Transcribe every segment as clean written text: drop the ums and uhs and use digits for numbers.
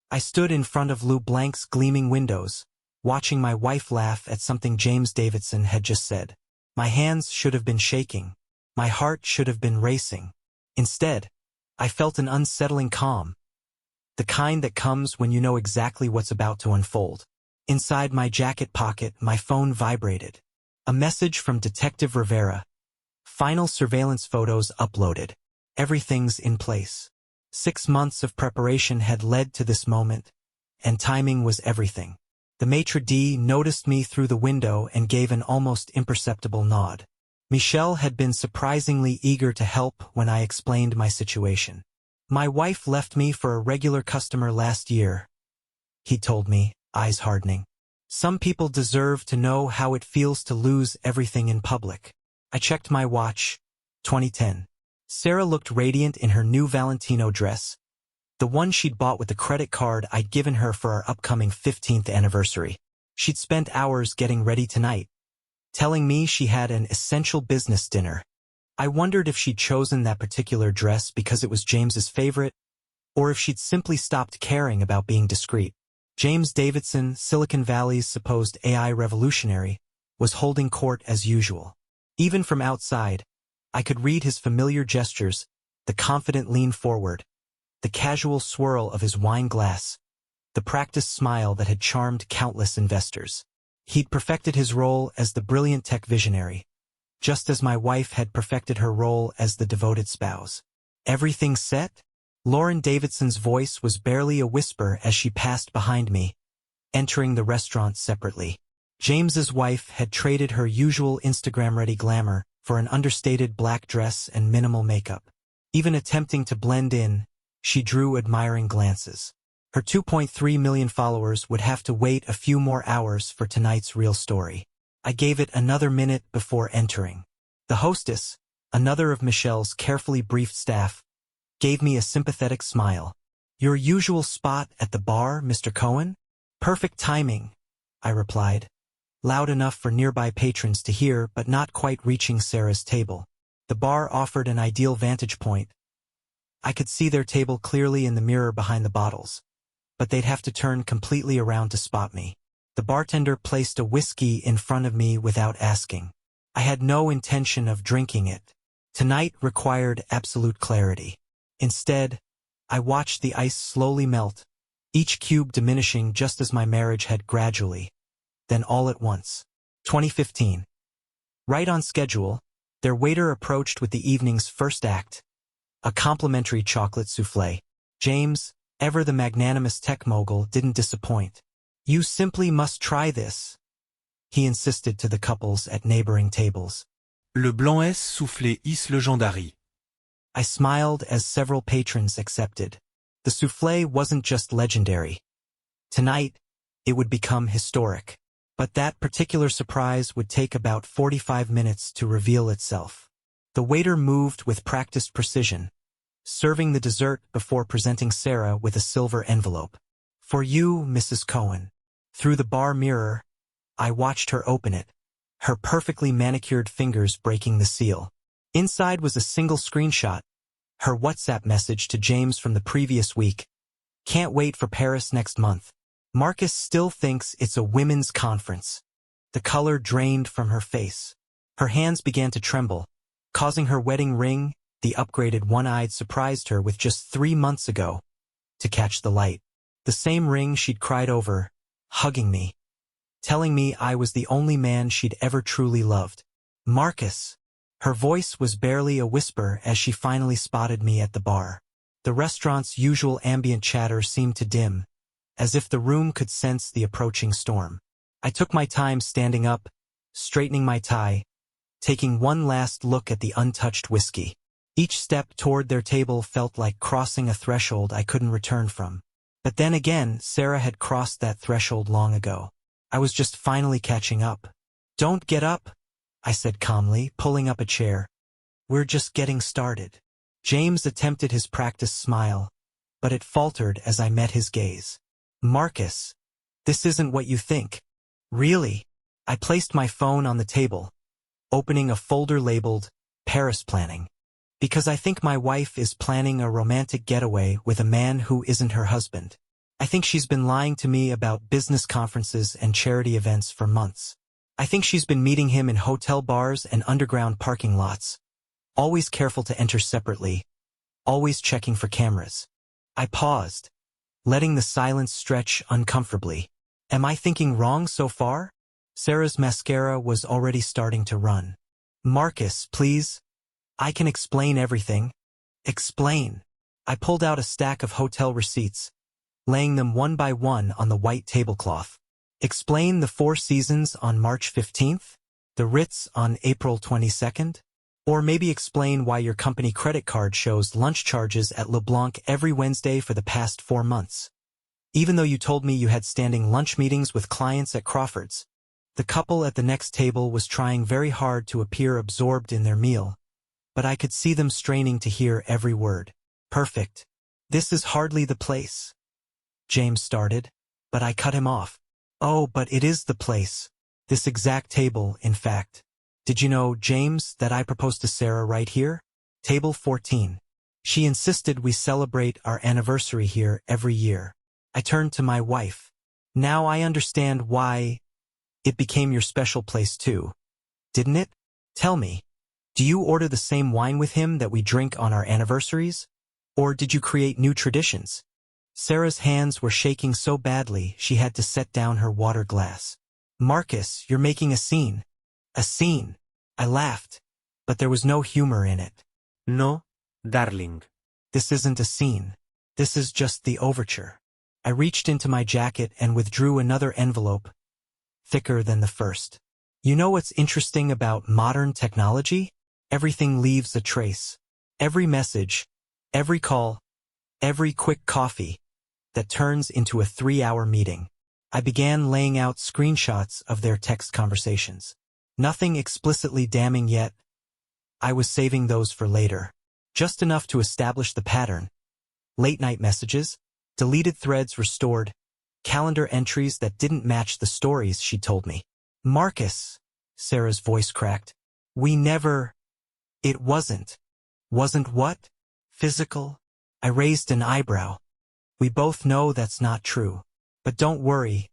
I stood in front of Lou Blanc's gleaming windows, watching my wife laugh at something James Davidson had just said. My hands should have been shaking. My heart should have been racing. Instead, I felt an unsettling calm. The kind that comes when you know exactly what's about to unfold. Inside my jacket pocket, my phone vibrated. A message from Detective Rivera. Final surveillance photos uploaded. Everything's in place. 6 months of preparation had led to this moment, and timing was everything. The maitre d' noticed me through the window and gave an almost imperceptible nod. Michel had been surprisingly eager to help when I explained my situation. My wife left me for a regular customer last year, he told me, eyes hardening. Some people deserve to know how it feels to lose everything in public. I checked my watch. 2010. Sarah looked radiant in her new Valentino dress, the one she'd bought with the credit card I'd given her for our upcoming 15th anniversary. She'd spent hours getting ready tonight, telling me she had an essential business dinner. I wondered if she'd chosen that particular dress because it was James's favorite, or if she'd simply stopped caring about being discreet. James Davidson, Silicon Valley's supposed AI revolutionary, was holding court as usual. Even from outside, I could read his familiar gestures, the confident lean forward, the casual swirl of his wine glass, the practiced smile that had charmed countless investors. He'd perfected his role as the brilliant tech visionary, just as my wife had perfected her role as the devoted spouse. Everything set? Lauren Davidson's voice was barely a whisper as she passed behind me, entering the restaurant separately. James's wife had traded her usual Instagram-ready glamour for an understated black dress and minimal makeup. Even attempting to blend in, she drew admiring glances. Her 2.3 million followers would have to wait a few more hours for tonight's real story. I gave it another minute before entering. The hostess, another of Michel's carefully briefed staff, gave me a sympathetic smile. "Your usual spot at the bar, Mr. Cohen?" "Perfect timing," I replied, loud enough for nearby patrons to hear but not quite reaching Sarah's table. The bar offered an ideal vantage point. I could see their table clearly in the mirror behind the bottles, but they'd have to turn completely around to spot me. The bartender placed a whiskey in front of me without asking. I had no intention of drinking it. Tonight required absolute clarity. Instead, I watched the ice slowly melt, each cube diminishing just as my marriage had gradually, then all at once. 2015. Right on schedule, their waiter approached with the evening's first act, a complimentary chocolate soufflé. James, ever the magnanimous tech mogul, didn't disappoint. "You simply must try this," he insisted to the couples at neighboring tables. Le blanc est soufflé is legendary. I smiled as several patrons accepted. The soufflé wasn't just legendary. Tonight, it would become historic. But that particular surprise would take about 45 minutes to reveal itself. The waiter moved with practiced precision, serving the dessert before presenting Sarah with a silver envelope. "For you, Mrs. Cohen." Through the bar mirror, I watched her open it, her perfectly manicured fingers breaking the seal. Inside was a single screenshot, her WhatsApp message to James from the previous week. "Can't wait for Paris next month. Marcus still thinks it's a women's conference." The color drained from her face. Her hands began to tremble, causing her wedding ring, the upgraded one-eyed surprised her with just 3 months ago, to catch the light. The same ring she'd cried over, hugging me, telling me I was the only man she'd ever truly loved. "Marcus." Her voice was barely a whisper as she finally spotted me at the bar. The restaurant's usual ambient chatter seemed to dim, as if the room could sense the approaching storm. I took my time standing up, straightening my tie, taking one last look at the untouched whiskey. Each step toward their table felt like crossing a threshold I couldn't return from. But then again, Sarah had crossed that threshold long ago. I was just finally catching up. "Don't get up," I said calmly, pulling up a chair. "We're just getting started." James attempted his practiced smile, but it faltered as I met his gaze. "Marcus, this isn't what you think." "Really?" I placed my phone on the table, opening a folder labeled Paris Planning. "Because I think my wife is planning a romantic getaway with a man who isn't her husband." I think she's been lying to me about business conferences and charity events for months. I think she's been meeting him in hotel bars and underground parking lots, always careful to enter separately, always checking for cameras. I paused, letting the silence stretch uncomfortably. Am I thinking wrong so far? Sarah's mascara was already starting to run. Marcus, please. I can explain everything. Explain. I pulled out a stack of hotel receipts, laying them one by one on the white tablecloth. Explain the Four Seasons on March 15th? The Ritz on April 22nd? Or maybe explain why your company credit card shows lunch charges at LeBlanc every Wednesday for the past 4 months. Even though you told me you had standing lunch meetings with clients at Crawford's, the couple at the next table was trying very hard to appear absorbed in their meal, but I could see them straining to hear every word. Perfect. This is hardly the place. James started, but I cut him off. Oh, but it is the place. This exact table, in fact. Did you know, James, that I proposed to Sarah right here? Table 14. She insisted we celebrate our anniversary here every year. I turned to my wife. Now I understand why it became your special place too. Didn't it? Tell me, do you order the same wine with him that we drink on our anniversaries? Or did you create new traditions? Sarah's hands were shaking so badly she had to set down her water glass. Marcus, you're making a scene. A scene. I laughed, but there was no humor in it. No, darling. This isn't a scene. This is just the overture. I reached into my jacket and withdrew another envelope, thicker than the first. You know what's interesting about modern technology? Everything leaves a trace. Every message, every call, every quick coffee that turns into a 3-hour meeting. I began laying out screenshots of their text conversations. Nothing explicitly damning yet. I was saving those for later. Just enough to establish the pattern. Late-night messages, deleted threads restored, calendar entries that didn't match the stories she told me. Marcus, Sarah's voice cracked. We never... It wasn't. Wasn't what? Physical? I raised an eyebrow. We both know that's not true. But don't worry.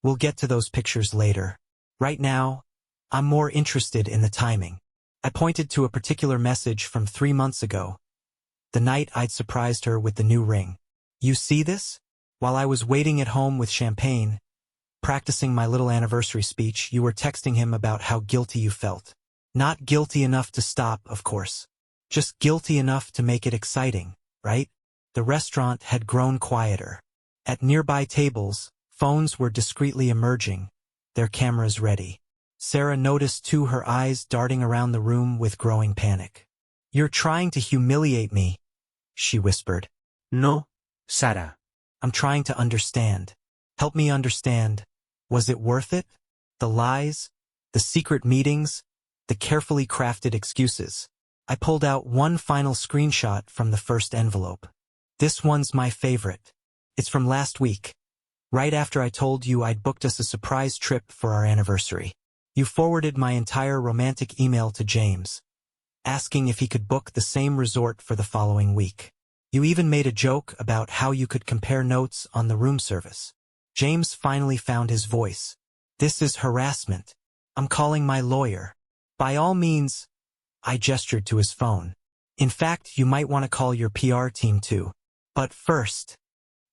We'll get to those pictures later. Right now, I'm more interested in the timing. I pointed to a particular message from 3 months ago, the night I'd surprised her with the new ring. You see this? While I was waiting at home with champagne, practicing my little anniversary speech, you were texting him about how guilty you felt. Not guilty enough to stop, of course. Just guilty enough to make it exciting, right? The restaurant had grown quieter. At nearby tables, phones were discreetly emerging, their cameras ready. Sarah noticed too, her eyes darting around the room with growing panic. You're trying to humiliate me, she whispered. No, Sarah. I'm trying to understand. Help me understand. Was it worth it? The lies? The secret meetings? The carefully crafted excuses? I pulled out one final screenshot from the first envelope. This one's my favorite. It's from last week, right after I told you I'd booked us a surprise trip for our anniversary. You forwarded my entire romantic email to James, asking if he could book the same resort for the following week. You even made a joke about how you could compare notes on the room service. James finally found his voice. This is harassment. I'm calling my lawyer. By all means, I gestured to his phone. In fact, you might want to call your PR team too. But first,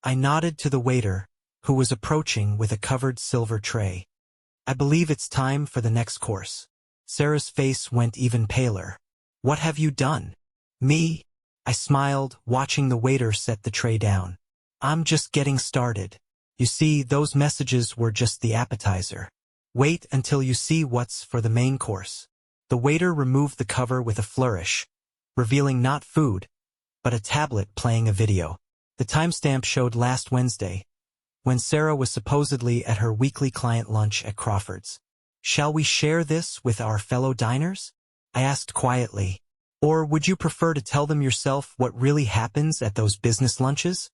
I nodded to the waiter, who was approaching with a covered silver tray. I believe it's time for the next course. Sarah's face went even paler. What have you done? Me? I smiled, watching the waiter set the tray down. I'm just getting started. You see, those messages were just the appetizer. Wait until you see what's for the main course. The waiter removed the cover with a flourish, revealing not food, but a tablet playing a video. The timestamp showed last Wednesday, when Sarah was supposedly at her weekly client lunch at Crawford's. Shall we share this with our fellow diners? I asked quietly. Or would you prefer to tell them yourself what really happens at those business lunches?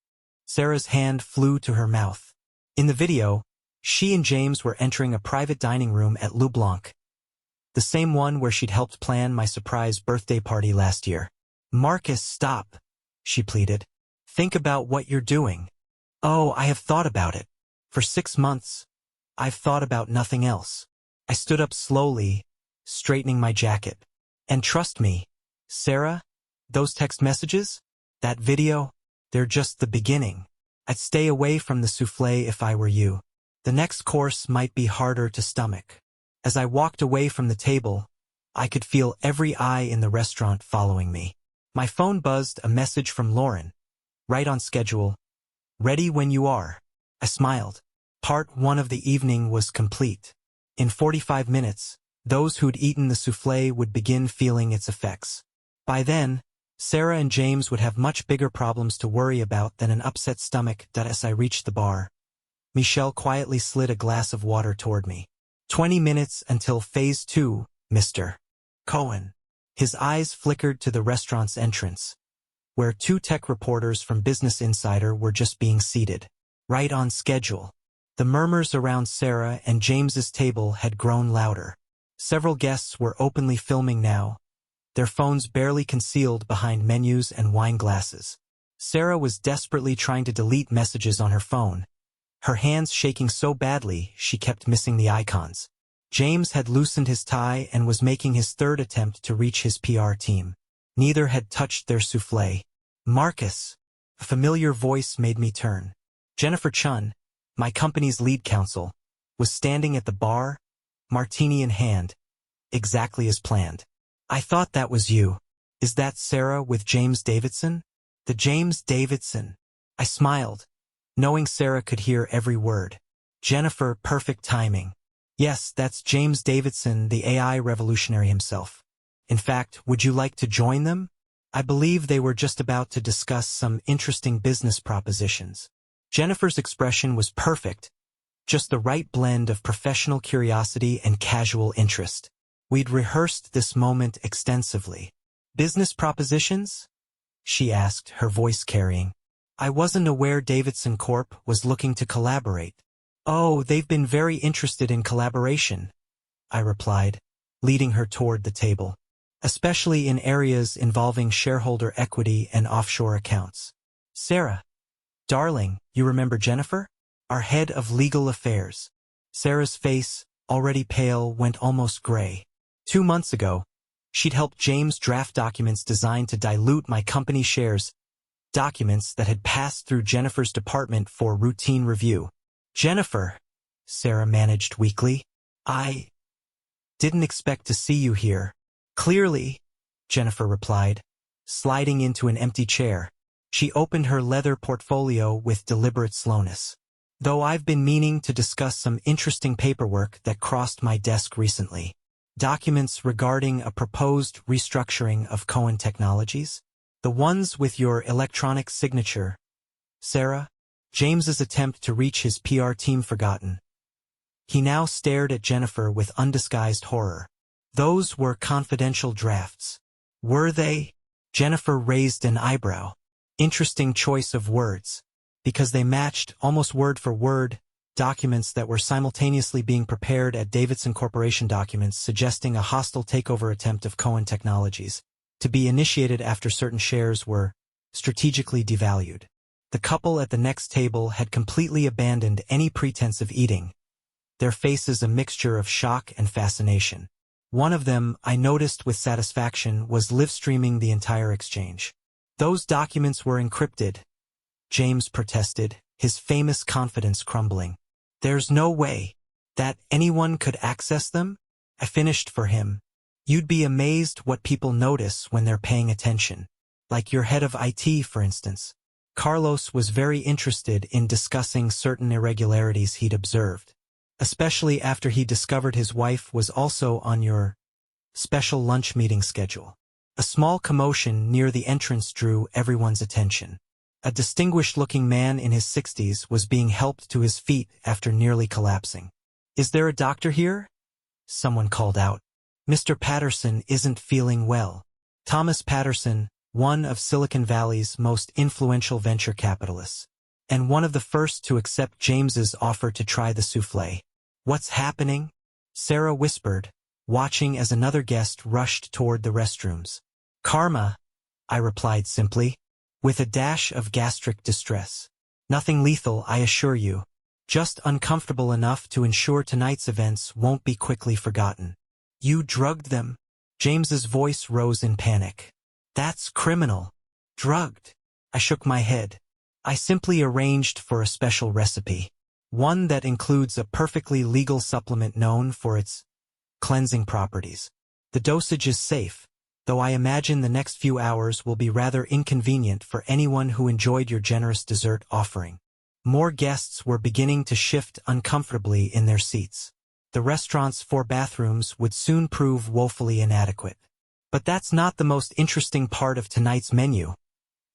Sarah's hand flew to her mouth. In the video, she and James were entering a private dining room at LeBlanc, the same one where she'd helped plan my surprise birthday party last year. Marcus, stop, she pleaded. Think about what you're doing. Oh, I have thought about it. For 6 months, I've thought about nothing else. I stood up slowly, straightening my jacket. And trust me, Sarah, those text messages, that video, they're just the beginning. I'd stay away from the soufflé if I were you. The next course might be harder to stomach. As I walked away from the table, I could feel every eye in the restaurant following me. My phone buzzed, a message from Lauren. Right on schedule. Ready when you are. I smiled. Part 1 of the evening was complete. In 45 minutes, those who'd eaten the soufflé would begin feeling its effects. By then, Sarah and James would have much bigger problems to worry about than an upset stomach. As I reached the bar, Michelle quietly slid a glass of water toward me. 20 minutes until phase 2, Mr. Cohen. His eyes flickered to the restaurant's entrance, where 2 tech reporters from Business Insider were just being seated. Right on schedule. The murmurs around Sarah and James's table had grown louder. Several guests were openly filming now, their phones barely concealed behind menus and wine glasses. Sarah was desperately trying to delete messages on her phone, her hands shaking so badly she kept missing the icons. James had loosened his tie and was making his 3rd attempt to reach his PR team. Neither had touched their soufflé. Marcus, a familiar voice made me turn. Jennifer Chun, my company's lead counsel, was standing at the bar, martini in hand, exactly as planned. I thought that was you. Is that Sarah with James Davidson? The James Davidson. I smiled, knowing Sarah could hear every word. Jennifer, perfect timing. Yes, that's James Davidson, the AI revolutionary himself. In fact, would you like to join them? I believe they were just about to discuss some interesting business propositions. Jennifer's expression was perfect, just the right blend of professional curiosity and casual interest. We'd rehearsed this moment extensively. Business propositions? She asked, her voice carrying. I wasn't aware Davidson Corp was looking to collaborate. Oh, they've been very interested in collaboration, I replied, leading her toward the table, especially in areas involving shareholder equity and offshore accounts. Sarah, darling, you remember Jennifer? Our head of legal affairs. Sarah's face, already pale, went almost gray. 2 months ago, she'd helped James draft documents designed to dilute my company shares, documents that had passed through Jennifer's department for routine review. Jennifer, Sarah managed weakly, I didn't expect to see you here. Clearly, Jennifer replied, sliding into an empty chair. She opened her leather portfolio with deliberate slowness. Though I've been meaning to discuss some interesting paperwork that crossed my desk recently. Documents regarding a proposed restructuring of Cohen Technologies? The ones with your electronic signature. Sarah, James's attempt to reach his PR team forgotten. He now stared at Jennifer with undisguised horror. Those were confidential drafts. Were they? Jennifer raised an eyebrow. Interesting choice of words, because they matched, almost word for word, documents that were simultaneously being prepared at Davidson Corporation documents suggesting a hostile takeover attempt of Cohen Technologies, to be initiated after certain shares were strategically devalued. The couple at the next table had completely abandoned any pretense of eating, their faces a mixture of shock and fascination. One of them, I noticed with satisfaction, was live-streaming the entire exchange. Those documents were encrypted, James protested, his famous confidence crumbling. There's no way that anyone could access them? I finished for him. You'd be amazed what people notice when they're paying attention. Like your head of IT, for instance. Carlos was very interested in discussing certain irregularities he'd observed, especially after he discovered his wife was also on your special lunch meeting schedule. A small commotion near the entrance drew everyone's attention. A distinguished-looking man in his 60s was being helped to his feet after nearly collapsing. Is there a doctor here? Someone called out. Mr. Patterson isn't feeling well. Thomas Patterson, one of Silicon Valley's most influential venture capitalists, and one of the first to accept James's offer to try the soufflé. What's happening? Sarah whispered, watching as another guest rushed toward the restrooms. Karma, I replied simply, with a dash of gastric distress. Nothing lethal, I assure you. Just uncomfortable enough to ensure tonight's events won't be quickly forgotten. You drugged them? James's voice rose in panic. That's criminal. Drugged. I shook my head. I simply arranged for a special recipe. One that includes a perfectly legal supplement known for its cleansing properties. The dosage is safe, though I imagine the next few hours will be rather inconvenient for anyone who enjoyed your generous dessert offering. More guests were beginning to shift uncomfortably in their seats. The restaurant's 4 bathrooms would soon prove woefully inadequate. But that's not the most interesting part of tonight's menu,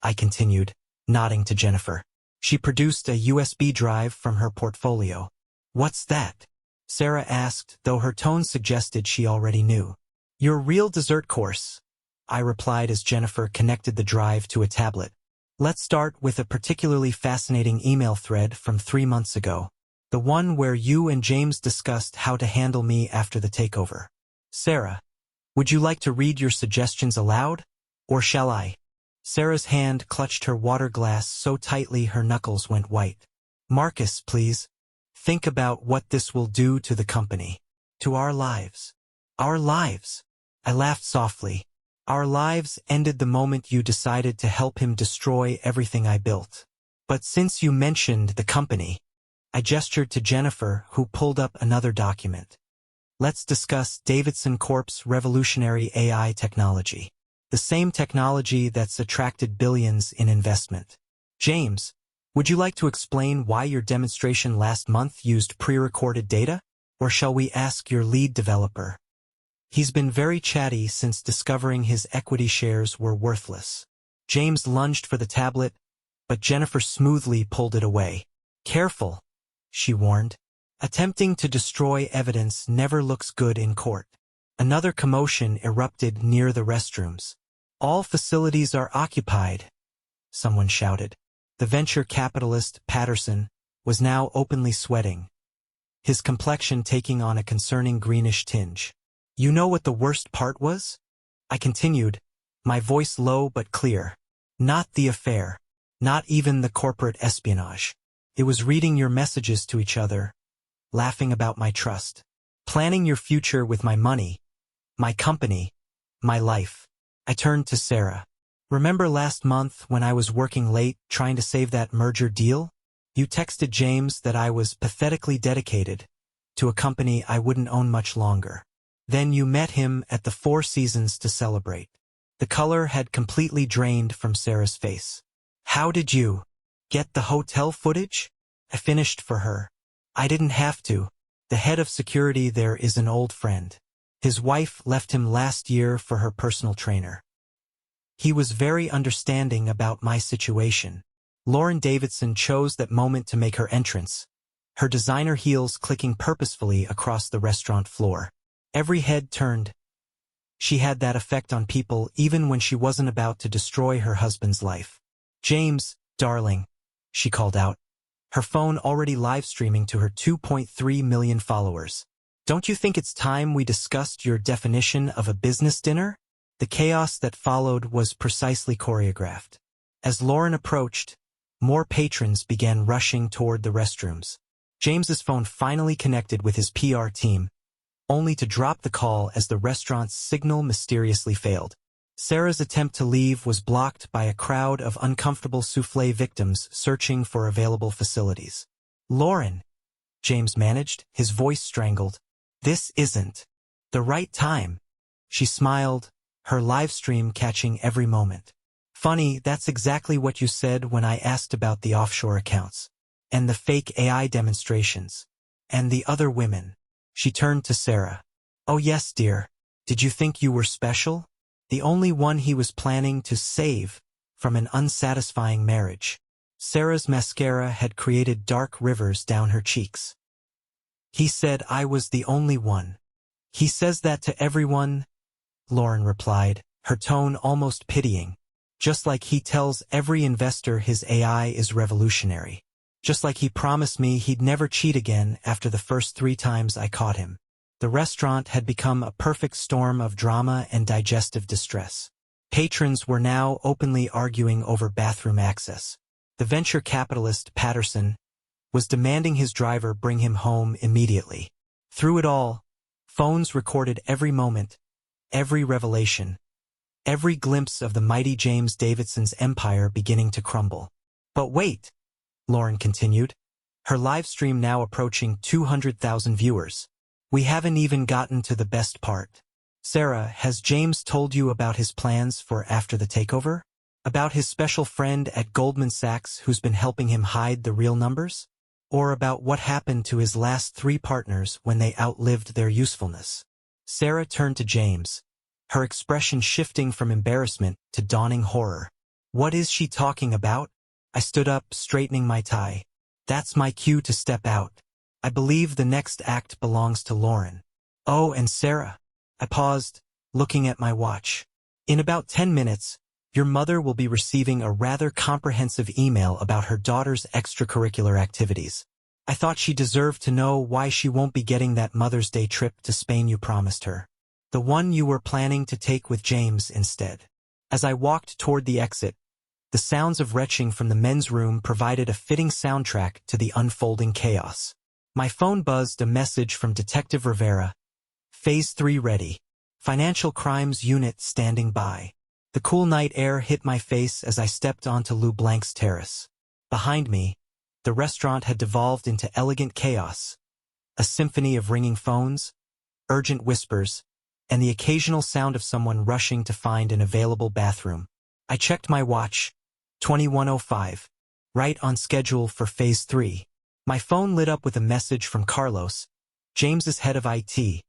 I continued, nodding to Jennifer. She produced a USB drive from her portfolio. What's that? Sarah asked, though her tone suggested she already knew. Your real dessert course, I replied as Jennifer connected the drive to a tablet. Let's start with a particularly fascinating email thread from 3 months ago. The one where you and James discussed how to handle me after the takeover. Sarah, would you like to read your suggestions aloud? Or shall I? Sarah's hand clutched her water glass so tightly her knuckles went white. Marcus, please. Think about what this will do to the company. To our lives. Our lives. I laughed softly. Our lives ended the moment you decided to help him destroy everything I built. But since you mentioned the company, I gestured to Jennifer, who pulled up another document. Let's discuss Davidson Corp's revolutionary AI technology. The same technology that's attracted billions in investment. James, would you like to explain why your demonstration last month used pre-recorded data? Or shall we ask your lead developer? He's been very chatty since discovering his equity shares were worthless. James lunged for the tablet, but Jennifer smoothly pulled it away. Careful, she warned. Attempting to destroy evidence never looks good in court. Another commotion erupted near the restrooms. All facilities are occupied, someone shouted. The venture capitalist, Patterson, was now openly sweating, his complexion taking on a concerning greenish tinge. You know what the worst part was? I continued, my voice low but clear. Not the affair. Not even the corporate espionage. It was reading your messages to each other, laughing about my trust, planning your future with my money, my company, my life. I turned to Sarah. Remember last month when I was working late trying to save that merger deal? You texted James that I was pathetically dedicated to a company I wouldn't own much longer. Then you met him at the Four Seasons to celebrate. The color had completely drained from Sarah's face. How did you get the hotel footage? I finished for her. I didn't have to. The head of security there is an old friend. His wife left him last year for her personal trainer. He was very understanding about my situation. Lauren Davidson chose that moment to make her entrance, her designer heels clicking purposefully across the restaurant floor. Every head turned. She had that effect on people even when she wasn't about to destroy her husband's life. James, darling, she called out, her phone already live streaming to her 2.3 million followers. Don't you think it's time we discussed your definition of a business dinner? The chaos that followed was precisely choreographed. As Lauren approached, more patrons began rushing toward the restrooms. James's phone finally connected with his PR team, only to drop the call as the restaurant's signal mysteriously failed. Sarah's attempt to leave was blocked by a crowd of uncomfortable soufflé victims searching for available facilities. Lauren, James managed, his voice strangled. This isn't the right time. She smiled, her live stream catching every moment. Funny, that's exactly what you said when I asked about the offshore accounts. And the fake AI demonstrations. And the other women. She turned to Sarah. Oh yes, dear. Did you think you were special? The only one he was planning to save from an unsatisfying marriage. Sarah's mascara had created dark rivers down her cheeks. He said I was the only one. He says that to everyone, Lauren replied, her tone almost pitying. Just like he tells every investor his AI is revolutionary. Just like he promised me he'd never cheat again after the first 3 times I caught him. The restaurant had become a perfect storm of drama and digestive distress. Patrons were now openly arguing over bathroom access. The venture capitalist, Patterson, was demanding his driver bring him home immediately. Through it all, phones recorded every moment, every revelation, every glimpse of the mighty James Davidson's empire beginning to crumble. But wait, Lauren continued, her live stream now approaching 200,000 viewers. We haven't even gotten to the best part. Sarah, has James told you about his plans for after the takeover? About his special friend at Goldman Sachs who's been helping him hide the real numbers? Or about what happened to his last 3 partners when they outlived their usefulness? Sarah turned to James, her expression shifting from embarrassment to dawning horror. What is she talking about? I stood up, straightening my tie. That's my cue to step out. I believe the next act belongs to Lauren. Oh, and Sarah. I paused, looking at my watch. In about 10 minutes, your mother will be receiving a rather comprehensive email about her daughter's extracurricular activities. I thought she deserved to know why she won't be getting that Mother's Day trip to Spain you promised her. The one you were planning to take with James instead. As I walked toward the exit, the sounds of retching from the men's room provided a fitting soundtrack to the unfolding chaos. My phone buzzed a message from Detective Rivera. Phase 3 ready. Financial Crimes Unit standing by. The cool night air hit my face as I stepped onto Lou Blanc's terrace. Behind me, the restaurant had devolved into elegant chaos, a symphony of ringing phones, urgent whispers, and the occasional sound of someone rushing to find an available bathroom. I checked my watch, 21:05, right on schedule for Phase 3. My phone lit up with a message from Carlos, James's head of IT.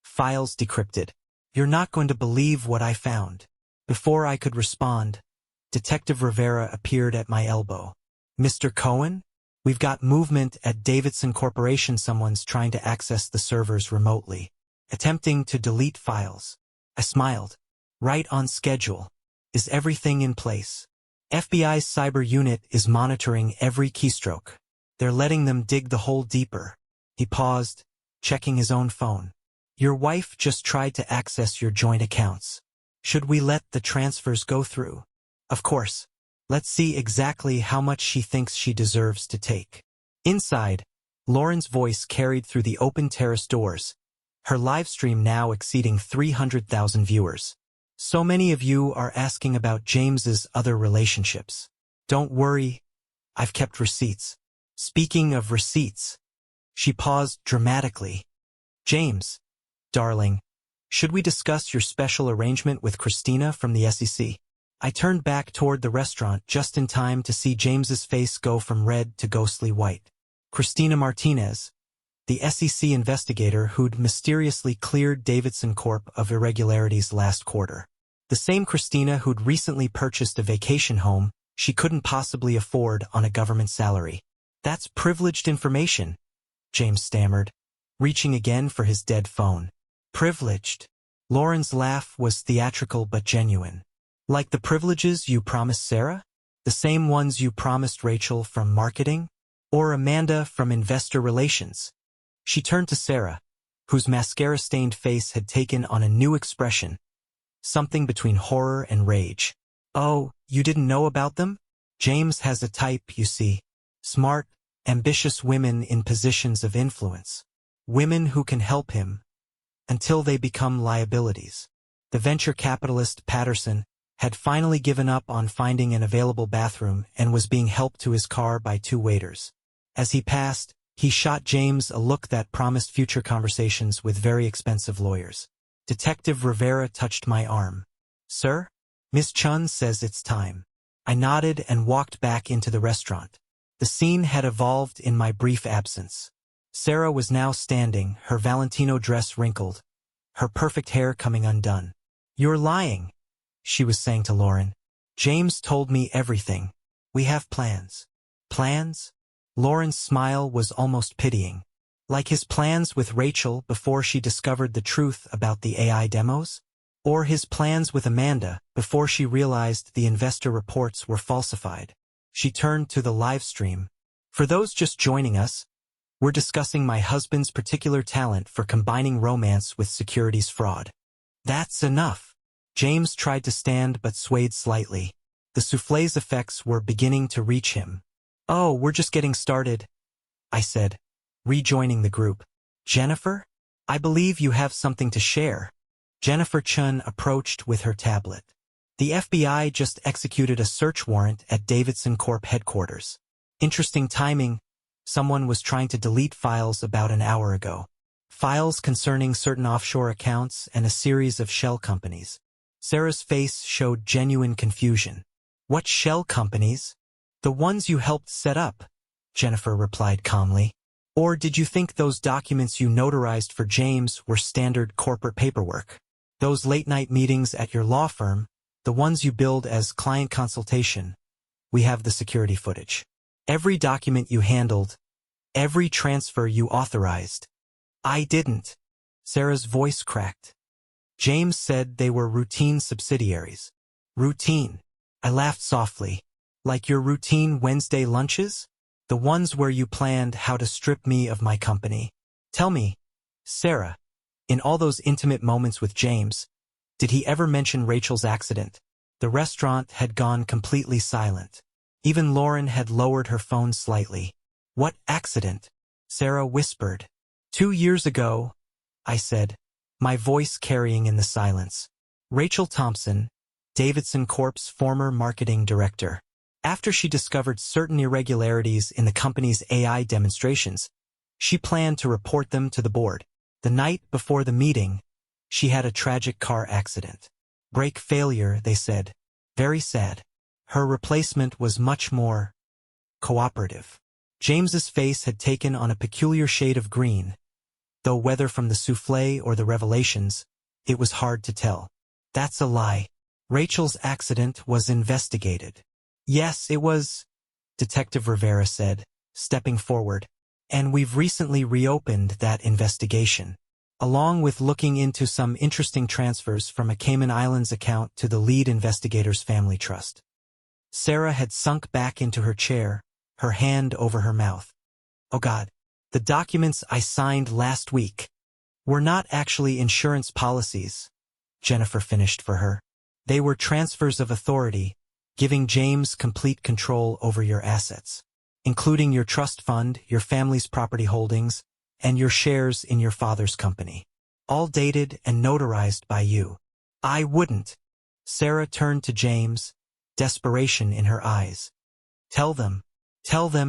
Files decrypted. You're not going to believe what I found. Before I could respond, Detective Rivera appeared at my elbow. Mr. Cohen? We've got movement at Davidson Corporation. Someone's trying to access the servers remotely, attempting to delete files. I smiled. Right on schedule. Is everything in place? FBI's cyber unit is monitoring every keystroke. They're letting them dig the hole deeper. He paused, checking his own phone. Your wife just tried to access your joint accounts. Should we let the transfers go through? Of course. Let's see exactly how much she thinks she deserves to take. Inside, Lauren's voice carried through the open terrace doors, her live stream now exceeding 300,000 viewers. So many of you are asking about James's other relationships. Don't worry, I've kept receipts. Speaking of receipts, she paused dramatically. James, darling, should we discuss your special arrangement with Christina from the SEC? I turned back toward the restaurant just in time to see James's face go from red to ghostly white. Christina Martinez, the SEC investigator who'd mysteriously cleared Davidson Corp of irregularities last quarter. The same Christina who'd recently purchased a vacation home she couldn't possibly afford on a government salary. That's privileged information, James stammered, reaching again for his dead phone. Privileged. Lauren's laugh was theatrical but genuine. Like the privileges you promised Sarah? The same ones you promised Rachel from marketing? Or Amanda from investor relations? She turned to Sarah, whose mascara-stained face had taken on a new expression, something between horror and rage. Oh, you didn't know about them? James has a type, you see. Smart, ambitious women in positions of influence. Women who can help him, until they become liabilities. The venture capitalist Patterson had finally given up on finding an available bathroom and was being helped to his car by 2 waiters. As he passed, he shot James a look that promised future conversations with very expensive lawyers. Detective Rivera touched my arm. Sir? Miss Chun says it's time. I nodded and walked back into the restaurant. The scene had evolved in my brief absence. Sarah was now standing, her Valentino dress wrinkled, her perfect hair coming undone. You're lying, she was saying to Lauren. James told me everything. We have plans. Plans? Lauren's smile was almost pitying. Like his plans with Rachel before she discovered the truth about the AI demos? Or his plans with Amanda before she realized the investor reports were falsified? She turned to the live stream. For those just joining us, we're discussing my husband's particular talent for combining romance with securities fraud. That's enough. James tried to stand but swayed slightly. The souffle's effects were beginning to reach him. "Oh, we're just getting started," I said, rejoining the group. "Jennifer? I believe you have something to share." Jennifer Chun approached with her tablet. "The FBI just executed a search warrant at Davidson Corp headquarters. Interesting timing. Someone was trying to delete files about an hour ago. Files concerning certain offshore accounts and a series of shell companies." Sarah's face showed genuine confusion. "What shell companies?" "The ones you helped set up," Jennifer replied calmly. "Or did you think those documents you notarized for James were standard corporate paperwork? Those late-night meetings at your law firm, the ones you billed as client consultation, we have the security footage. Every document you handled, every transfer you authorized." "I didn't." Sarah's voice cracked. "James said they were routine subsidiaries." "Routine?" I laughed softly. "Like your routine Wednesday lunches? The ones where you planned how to strip me of my company. Tell me, Sarah, in all those intimate moments with James, did he ever mention Rachel's accident?" The restaurant had gone completely silent. Even Lauren had lowered her phone slightly. "What accident?" Sarah whispered. 2 years ago, I said, my voice carrying in the silence. "Rachel Thompson, Davidson Corp's former marketing director. After she discovered certain irregularities in the company's AI demonstrations, she planned to report them to the board. The night before the meeting, she had a tragic car accident. Brake failure, they said. Very sad. Her replacement was much more cooperative." James's face had taken on a peculiar shade of green, though whether from the souffle or the revelations, it was hard to tell. "That's a lie. Rachel's accident was investigated." "Yes, it was," Detective Rivera said, stepping forward. "And we've recently reopened that investigation, along with looking into some interesting transfers from a Cayman Islands account to the lead investigator's family trust." Sarah had sunk back into her chair, her hand over her mouth. "Oh God. The documents I signed last week were not actually insurance policies," Jennifer finished for her. "They were transfers of authority, giving James complete control over your assets, including your trust fund, your family's property holdings, and your shares in your father's company. All dated and notarized by you." "I wouldn't." Sarah turned to James, desperation in her eyes. Tell them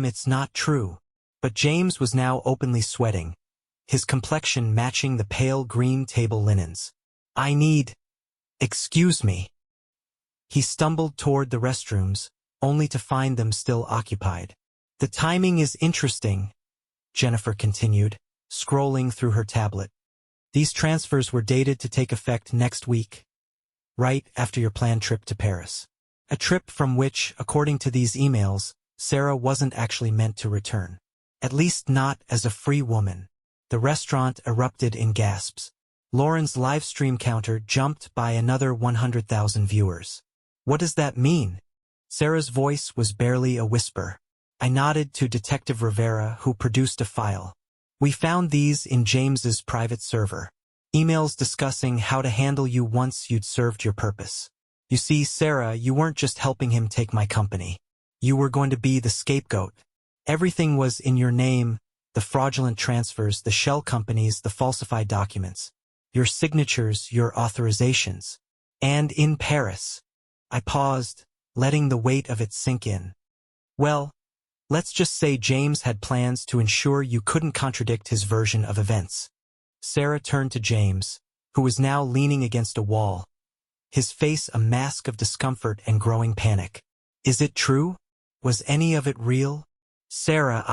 it's not true." But James was now openly sweating, his complexion matching the pale green table linens. "I need... excuse me." He stumbled toward the restrooms, only to find them still occupied. "The timing is interesting," Jennifer continued, scrolling through her tablet. "These transfers were dated to take effect next week, right after your planned trip to Paris. A trip from which, according to these emails, Sarah wasn't actually meant to return. At least not as a free woman." The restaurant erupted in gasps. Lauren's live stream counter jumped by another 100,000 viewers. "What does that mean?" Sarah's voice was barely a whisper. I nodded to Detective Rivera, who produced a file. "We found these in James's private server. Emails discussing how to handle you once you'd served your purpose. You see, Sarah, you weren't just helping him take my company. You were going to be the scapegoat. Everything was in your name, the fraudulent transfers, the shell companies, the falsified documents, your signatures, your authorizations. And in Paris." I paused, letting the weight of it sink in. "Well, let's just say James had plans to ensure you couldn't contradict his version of events." Sarah turned to James, who was now leaning against a wall, his face a mask of discomfort and growing panic. "Is it true? Was any of it real?" "Sarah,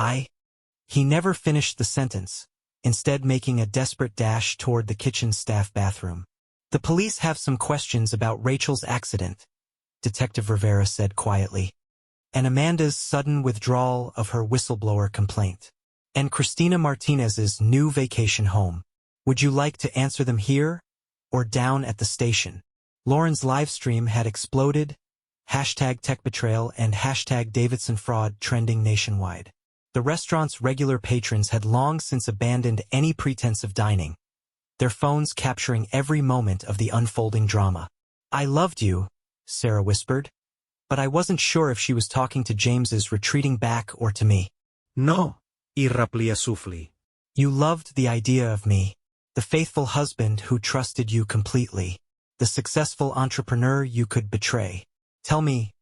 He never finished the sentence, instead making a desperate dash toward the kitchen staff bathroom. "The police have some questions about Rachel's accident," Detective Rivera said quietly, "and Amanda's sudden withdrawal of her whistleblower complaint, and Christina Martinez's new vacation home. Would you like to answer them here or down at the station?" Lauren's livestream had exploded, #TechBetrayal and #DavidsonFraud trending nationwide. The restaurant's regular patrons had long since abandoned any pretense of dining, their phones capturing every moment of the unfolding drama. "I loved you," Sarah whispered, but I wasn't sure if she was talking to James's retreating back or to me. No, irraplia sufli. You loved the idea of me, the faithful husband who trusted you completely, the successful entrepreneur you could betray. Tell me,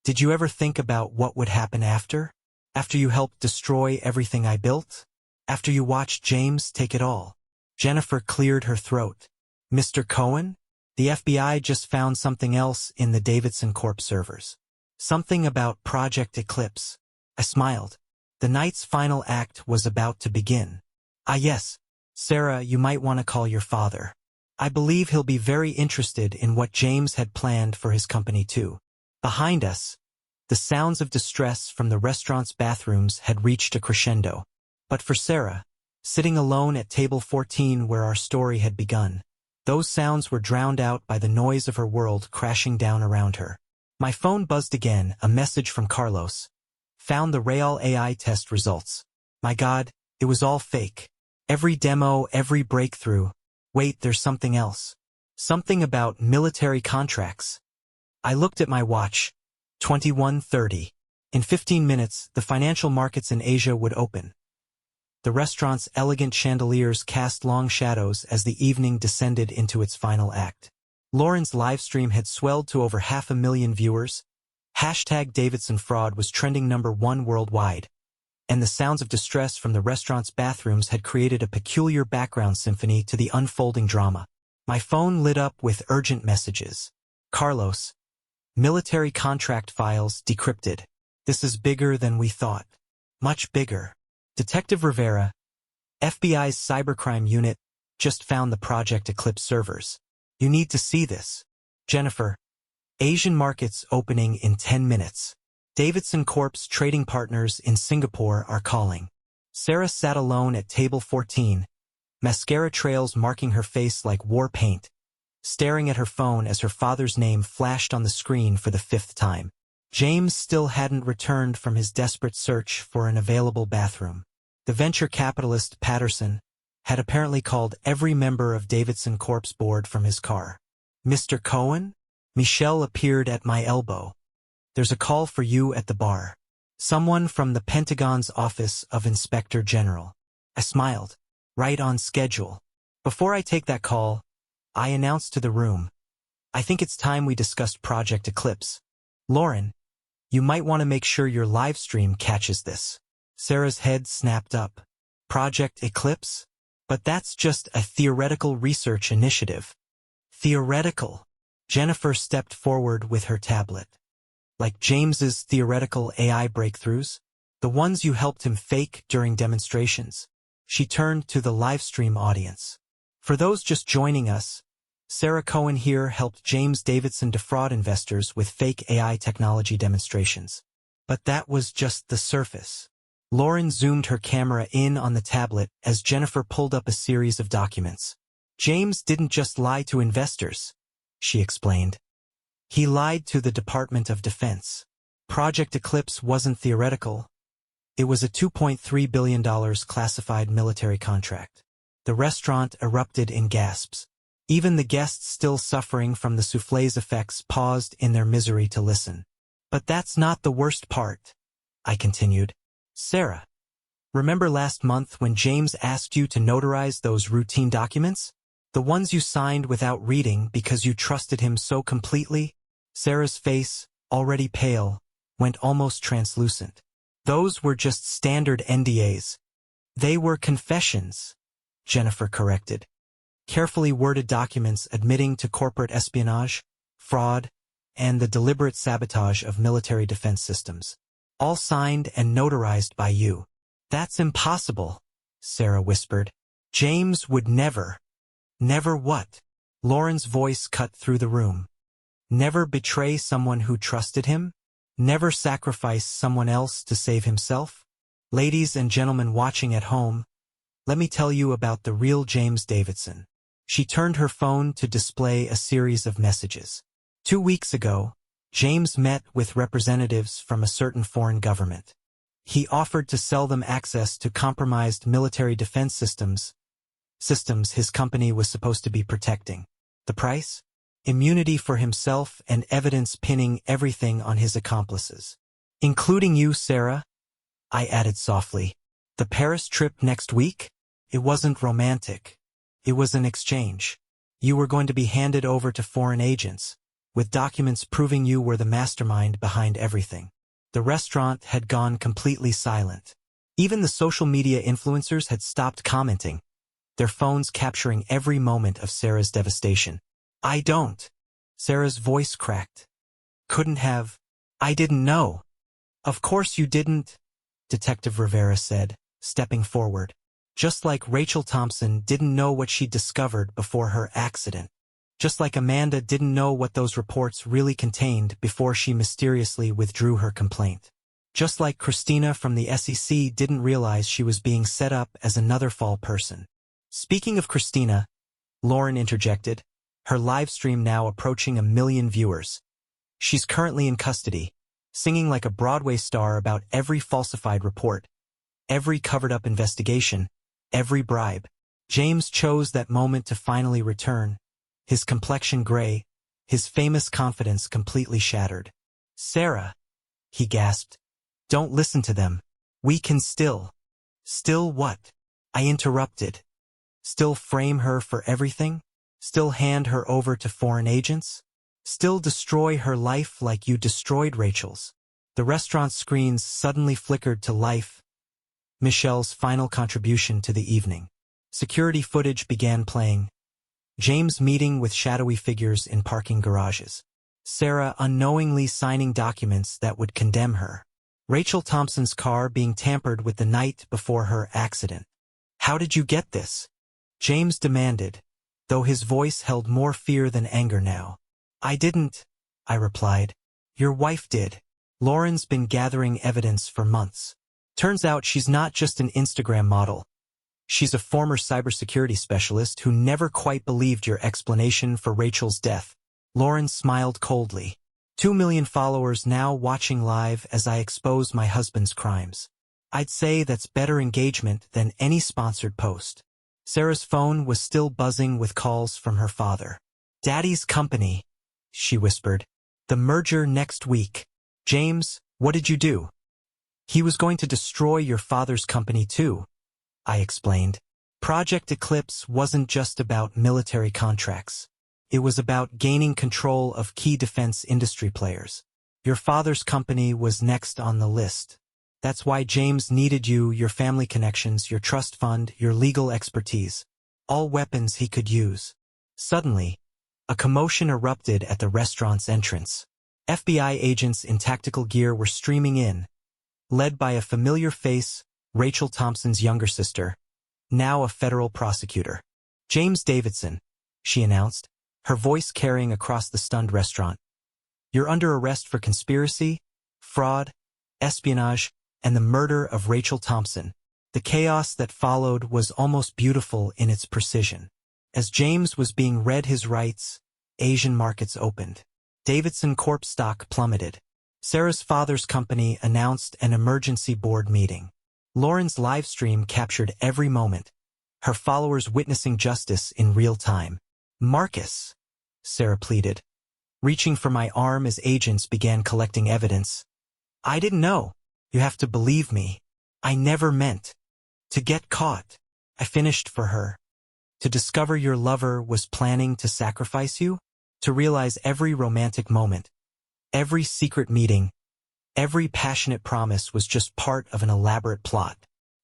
did you ever think about what would happen after? After you helped destroy everything I built? After you watched James take it all? Jennifer cleared her throat. Mr. Cohen? The FBI just found something else in the Davidson Corp servers. Something about Project Eclipse. I smiled. The night's final act was about to begin. Ah yes, Sarah, you might want to call your father. I believe he'll be very interested in what James had planned for his company too. Behind us, the sounds of distress from the restaurant's bathrooms had reached a crescendo. But for Sarah, sitting alone at table 14 where our story had begun, those sounds were drowned out by the noise of her world crashing down around her. My phone buzzed again, a message from Carlos. Found the Real AI test results. My God, it was all fake. Every demo, every breakthrough. Wait, there's something else. Something about military contracts. I looked at my watch. 21:30. In 15 minutes, the financial markets in Asia would open. The restaurant's elegant chandeliers cast long shadows as the evening descended into its final act. Lauren's livestream had swelled to over 500,000 viewers. #Davidson fraud was trending #1 worldwide. And the sounds of distress from the restaurant's bathrooms had created a peculiar background symphony to the unfolding drama. My phone lit up with urgent messages. Carlos. Military contract files decrypted. This is bigger than we thought. Much bigger. Detective Rivera, FBI's cybercrime unit, just found the Project Eclipse servers. You need to see this. Jennifer. Asian markets opening in 10 minutes. Davidson Corp's trading partners in Singapore are calling. Sarah sat alone at table 14, mascara trails marking her face like war paint, staring at her phone as her father's name flashed on the screen for the 5th time. James still hadn't returned from his desperate search for an available bathroom. The venture capitalist Patterson had apparently called every member of Davidson Corp's board from his car. Mr. Cohen? Michelle appeared at my elbow. There's a call for you at the bar. Someone from the Pentagon's Office of Inspector General. I smiled. Right on schedule. Before I take that call, I announced to the room. I think it's time we discussed Project Eclipse. Lauren, you might want to make sure your live stream catches this. Sarah's head snapped up. Project Eclipse? But that's just a theoretical research initiative. Theoretical. Jennifer stepped forward with her tablet. Like James's theoretical AI breakthroughs? The ones you helped him fake during demonstrations? She turned to the livestream audience. For those just joining us, Sarah Cohen here helped James Davidson defraud investors with fake AI technology demonstrations. But that was just the surface. Lauren zoomed her camera in on the tablet as Jennifer pulled up a series of documents. James didn't just lie to investors, she explained. He lied to the Department of Defense. Project Eclipse wasn't theoretical. It was a $2.3 billion classified military contract. The restaurant erupted in gasps. Even the guests still suffering from the soufflé's effects paused in their misery to listen. But that's not the worst part, I continued. Sarah, remember last month when James asked you to notarize those routine documents? The ones you signed without reading because you trusted him so completely? Sarah's face, already pale, went almost translucent. Those were just standard NDAs. They were confessions, Jennifer corrected. Carefully worded documents admitting to corporate espionage, fraud, and the deliberate sabotage of military defense systems. All signed and notarized by you. That's impossible, Sarah whispered. James would never. Never what? Lauren's voice cut through the room. Never betray someone who trusted him? Never sacrifice someone else to save himself? Ladies and gentlemen watching at home, let me tell you about the real James Davidson. She turned her phone to display a series of messages. 2 weeks ago, James met with representatives from a certain foreign government. He offered to sell them access to compromised military defense systems his company was supposed to be protecting. The price? immunity for himself and evidence pinning everything on his accomplices. Including you, Sarah, I added softly. The Paris trip next week? It wasn't romantic. It was an exchange. You were going to be handed over to foreign agents, with documents proving you were the mastermind behind everything. The restaurant had gone completely silent. Even the social media influencers had stopped commenting, their phones capturing every moment of Sarah's devastation. I don't. Sarah's voice cracked. Couldn't have. I didn't know. Of course you didn't, Detective Rivera said, stepping forward. Just like Rachel Thompson didn't know what she'd discovered before her accident. Just like Amanda didn't know what those reports really contained before she mysteriously withdrew her complaint. Just like Christina from the SEC didn't realize she was being set up as another fall person. Speaking of Christina, Lauren interjected, her live stream now approaching 1 million viewers. She's currently in custody, singing like a Broadway star about every falsified report, every covered-up investigation, every bribe. James chose that moment to finally return, his complexion gray, his famous confidence completely shattered. Sarah, he gasped, don't listen to them. We can still. Still what? I interrupted. Still frame her for everything? Still hand her over to foreign agents? Still destroy her life like you destroyed Rachel's? The restaurant screens suddenly flickered to life. Michelle's final contribution to the evening. Security footage began playing. James meeting with shadowy figures in parking garages. Sarah unknowingly signing documents that would condemn her. Rachel Thompson's car being tampered with the night before her accident. How did you get this? James demanded, though his voice held more fear than anger now. I didn't, I replied. Your wife did. Lauren's been gathering evidence for months. Turns out she's not just an Instagram model. She's a former cybersecurity specialist who never quite believed your explanation for Rachel's death. Lauren smiled coldly. 2 million followers now watching live as I expose my husband's crimes. I'd say that's better engagement than any sponsored post. Sarah's phone was still buzzing with calls from her father. Daddy's company, she whispered. The merger next week. James, what did you do? He was going to destroy your father's company too, I explained. Project Eclipse wasn't just about military contracts. It was about gaining control of key defense industry players. Your father's company was next on the list. That's why James needed you, your family connections, your trust fund, your legal expertise. All weapons he could use. Suddenly, a commotion erupted at the restaurant's entrance. FBI agents in tactical gear were streaming in, led by a familiar face, Rachel Thompson's younger sister, now a federal prosecutor. James Davidson, she announced, her voice carrying across the stunned restaurant. You're under arrest for conspiracy, fraud, espionage, and the murder of Rachel Thompson. The chaos that followed was almost beautiful in its precision. As James was being read his rights, Asian markets opened. Davidson Corp stock plummeted. Sarah's father's company announced an emergency board meeting. Lauren's live stream captured every moment, her followers witnessing justice in real time. Marcus, Sarah pleaded, reaching for my arm as agents began collecting evidence. I didn't know. You have to believe me. I never meant to get caught. I finished for her. To discover your lover was planning to sacrifice you? To realize every romantic moment, every secret meeting, every passionate promise was just part of an elaborate plot.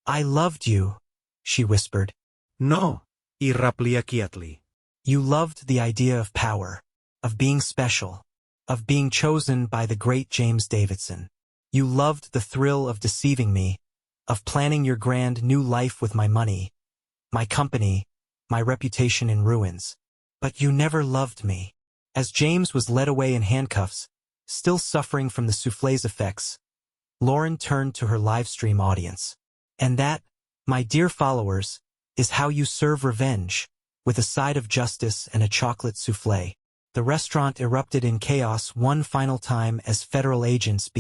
I loved you, she whispered. No, irraplia quietly. You loved the idea of power, of being special, of being chosen by the great James Davidson. You loved the thrill of deceiving me, of planning your grand new life with my money, my company, my reputation in ruins. But you never loved me. As James was led away in handcuffs, still suffering from the souffle's effects, Lauren turned to her live stream audience. And that, my dear followers, is how you serve revenge, with a side of justice and a chocolate souffle. The restaurant erupted in chaos one final time as federal agents began